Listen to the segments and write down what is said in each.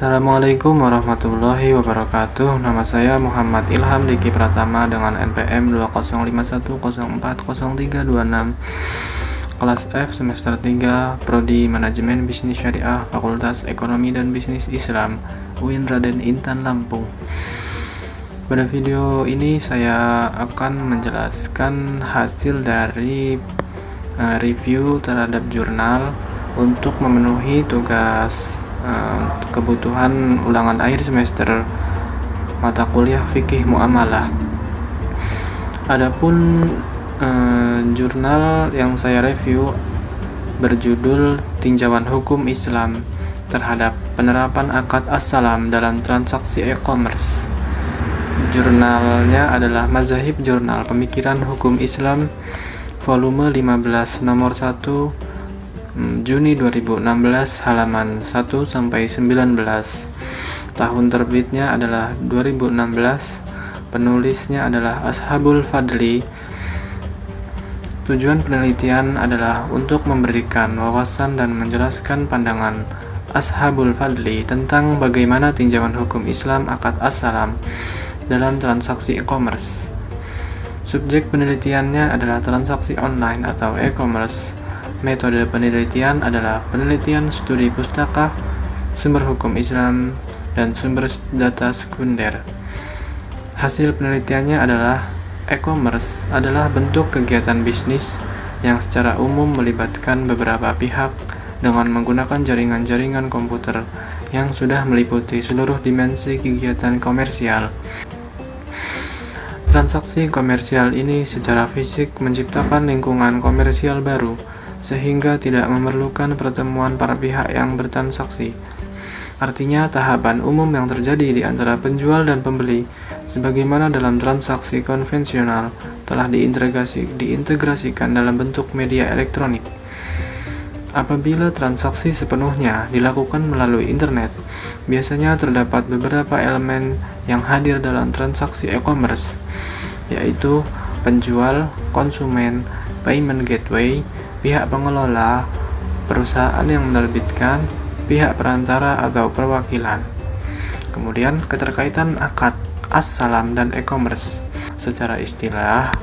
Assalamualaikum warahmatullahi wabarakatuh. Nama saya Muhammad Ilham Diki Pratama dengan NPM 2051040326, kelas F semester 3, Prodi Manajemen Bisnis Syariah, Fakultas Ekonomi dan Bisnis Islam, UIN Raden Intan Lampung. Pada video ini saya akan menjelaskan hasil dari review terhadap jurnal untuk memenuhi tugas kebutuhan ulangan akhir semester mata kuliah fikih muamalah. Adapun jurnal yang saya review berjudul Tinjauan Hukum Islam terhadap Penerapan Akad As-Salam dalam Transaksi E-commerce. Jurnalnya adalah Mazahib Jurnal Pemikiran Hukum Islam volume 15 nomor 1 Juni 2016 halaman 1-19. Tahun terbitnya adalah 2016. Penulisnya adalah Ashabul Fadli. Tujuan penelitian adalah untuk memberikan wawasan dan menjelaskan pandangan Ashabul Fadli tentang bagaimana tinjauan hukum Islam akad as-salam dalam transaksi e-commerce. Subjek penelitiannya adalah transaksi online atau e-commerce. Metode penelitian adalah penelitian studi pustaka, sumber hukum Islam, dan sumber data sekunder. Hasil penelitiannya adalah e-commerce adalah bentuk kegiatan bisnis yang secara umum melibatkan beberapa pihak dengan menggunakan jaringan-jaringan komputer yang sudah meliputi seluruh dimensi kegiatan komersial. Transaksi komersial ini secara fisik menciptakan lingkungan komersial baru, sehingga tidak memerlukan pertemuan para pihak yang bertransaksi. Artinya, tahapan umum yang terjadi di antara penjual dan pembeli, sebagaimana dalam transaksi konvensional, telah diintegrasikan dalam bentuk media elektronik. Apabila transaksi sepenuhnya dilakukan melalui internet, biasanya terdapat beberapa elemen yang hadir dalam transaksi e-commerce, yaitu penjual, konsumen, payment gateway, pihak pengelola, perusahaan yang menerbitkan, pihak perantara atau perwakilan. Kemudian keterkaitan akad as-salam dan e-commerce. Secara istilah,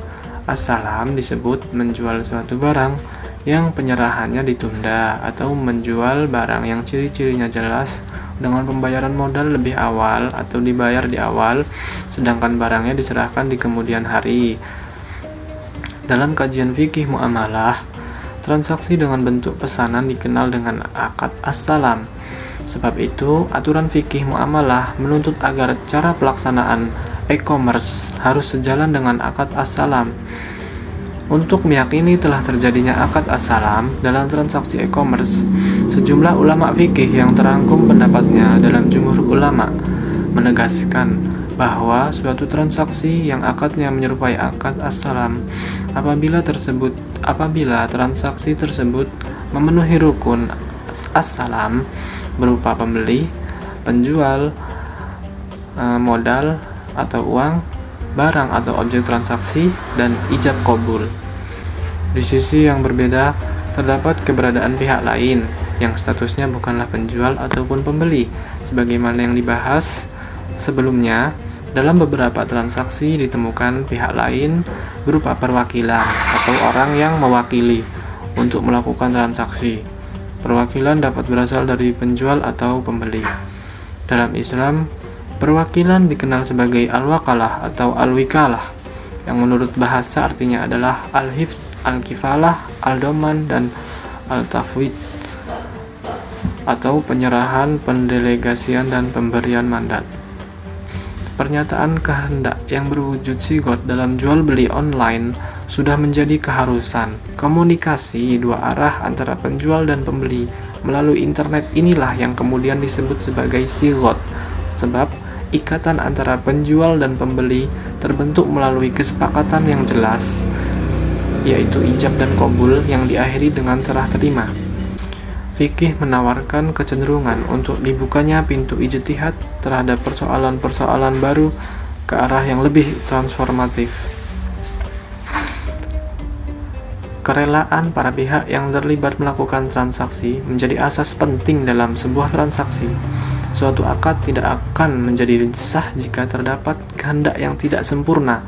as-salam disebut menjual suatu barang yang penyerahannya ditunda atau menjual barang yang ciri-cirinya jelas dengan pembayaran modal lebih awal atau dibayar di awal, sedangkan barangnya diserahkan di kemudian hari. Dalam kajian fikih muamalah, transaksi dengan bentuk pesanan dikenal dengan akad as-salam. Sebab itu, aturan fikih muamalah menuntut agar cara pelaksanaan e-commerce harus sejalan dengan akad as-salam. Untuk meyakini telah terjadinya akad as-salam dalam transaksi e-commerce, sejumlah ulama fikih yang terangkum pendapatnya dalam Jumhur Ulama menegaskan bahwa suatu transaksi yang akadnya menyerupai akad as-salam apabila transaksi tersebut memenuhi rukun as-salam berupa pembeli, penjual, modal atau uang, barang atau objek transaksi, dan ijab qabul. Di sisi yang berbeda, terdapat keberadaan pihak lain yang statusnya bukanlah penjual ataupun pembeli, sebagaimana yang dibahas sebelumnya. Dalam beberapa transaksi ditemukan pihak lain berupa perwakilan atau orang yang mewakili untuk melakukan transaksi. Perwakilan dapat berasal dari penjual atau pembeli. Dalam Islam, perwakilan dikenal sebagai al-wakalah atau al-wikalah, yang menurut bahasa artinya adalah al-hifz, al-kifalah, al-doman, dan al-tafwid, atau penyerahan, pendelegasian, dan pemberian mandat. Pernyataan kehendak yang berwujud sigot dalam jual beli online sudah menjadi keharusan. Komunikasi dua arah antara penjual dan pembeli melalui internet inilah yang kemudian disebut sebagai sigot, sebab ikatan antara penjual dan pembeli terbentuk melalui kesepakatan yang jelas, yaitu ijab dan qabul yang diakhiri dengan serah terima. Fikih menawarkan kecenderungan untuk dibukanya pintu ijtihad terhadap persoalan-persoalan baru ke arah yang lebih transformatif. Kerelaan para pihak yang terlibat melakukan transaksi menjadi asas penting dalam sebuah transaksi. suatu akad tidak akan menjadi sah jika terdapat kehendak yang tidak sempurna.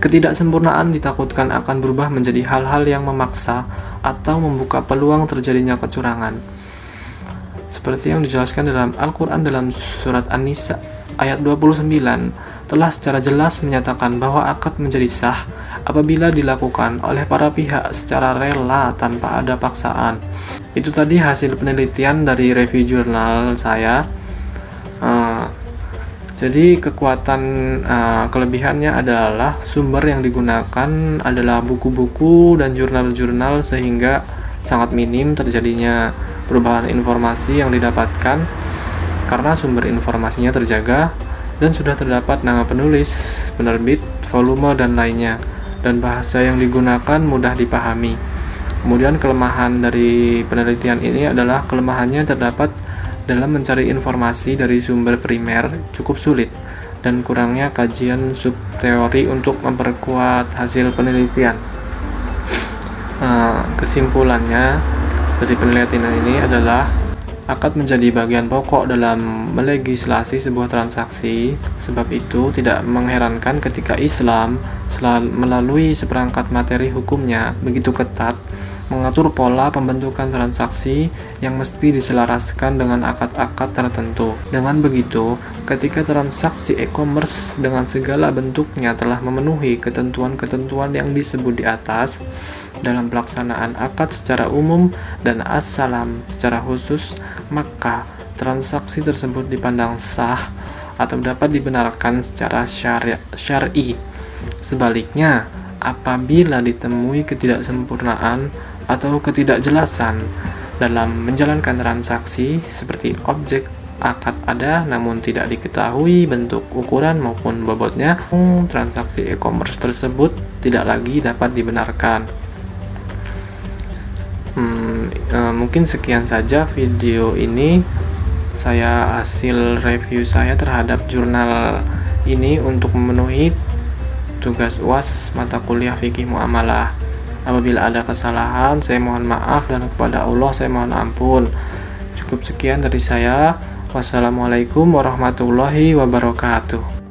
Ketidaksempurnaan ditakutkan akan berubah menjadi hal-hal yang memaksa atau membuka peluang terjadinya kecurangan. Seperti yang dijelaskan dalam Al-Quran dalam surat An-Nisa ayat 29, telah secara jelas menyatakan bahwa akad menjadi sah apabila dilakukan oleh para pihak secara rela tanpa ada paksaan. Itu tadi hasil penelitian dari review jurnal saya. Jadi kelebihannya adalah sumber yang digunakan adalah buku-buku dan jurnal-jurnal, sehingga sangat minim terjadinya perubahan informasi yang didapatkan karena sumber informasinya terjaga dan sudah terdapat nama penulis, penerbit, volume, dan lainnya, dan bahasa yang digunakan mudah dipahami. Kemudian kelemahan dari penelitian ini adalah kelemahannya terdapat dalam mencari informasi dari sumber primer cukup sulit, dan kurangnya kajian subteori untuk memperkuat hasil penelitian. Kesimpulannya dari penelitian ini adalah akad menjadi bagian pokok dalam melegislasi sebuah transaksi. Sebab itu tidak mengherankan ketika Islam melalui seperangkat materi hukumnya begitu ketat mengatur pola pembentukan transaksi yang mesti diselaraskan dengan akad-akad tertentu. Dengan begitu, ketika transaksi e-commerce dengan segala bentuknya telah memenuhi ketentuan-ketentuan yang disebut di atas, dalam pelaksanaan akad secara umum dan as-salam secara khusus, maka transaksi tersebut dipandang sah atau dapat dibenarkan secara syar'i. Sebaliknya, apabila ditemui ketidaksempurnaan atau ketidakjelasan dalam menjalankan transaksi, seperti objek akad ada namun tidak diketahui bentuk, ukuran maupun bobotnya, transaksi e-commerce tersebut tidak lagi dapat dibenarkan. Mungkin sekian saja video ini, hasil review saya terhadap jurnal ini untuk memenuhi tugas UAS mata kuliah fikih muamalah. Apabila ada kesalahan, saya mohon maaf, dan kepada Allah saya mohon ampun. Cukup sekian dari saya. Wassalamualaikum warahmatullahi wabarakatuh.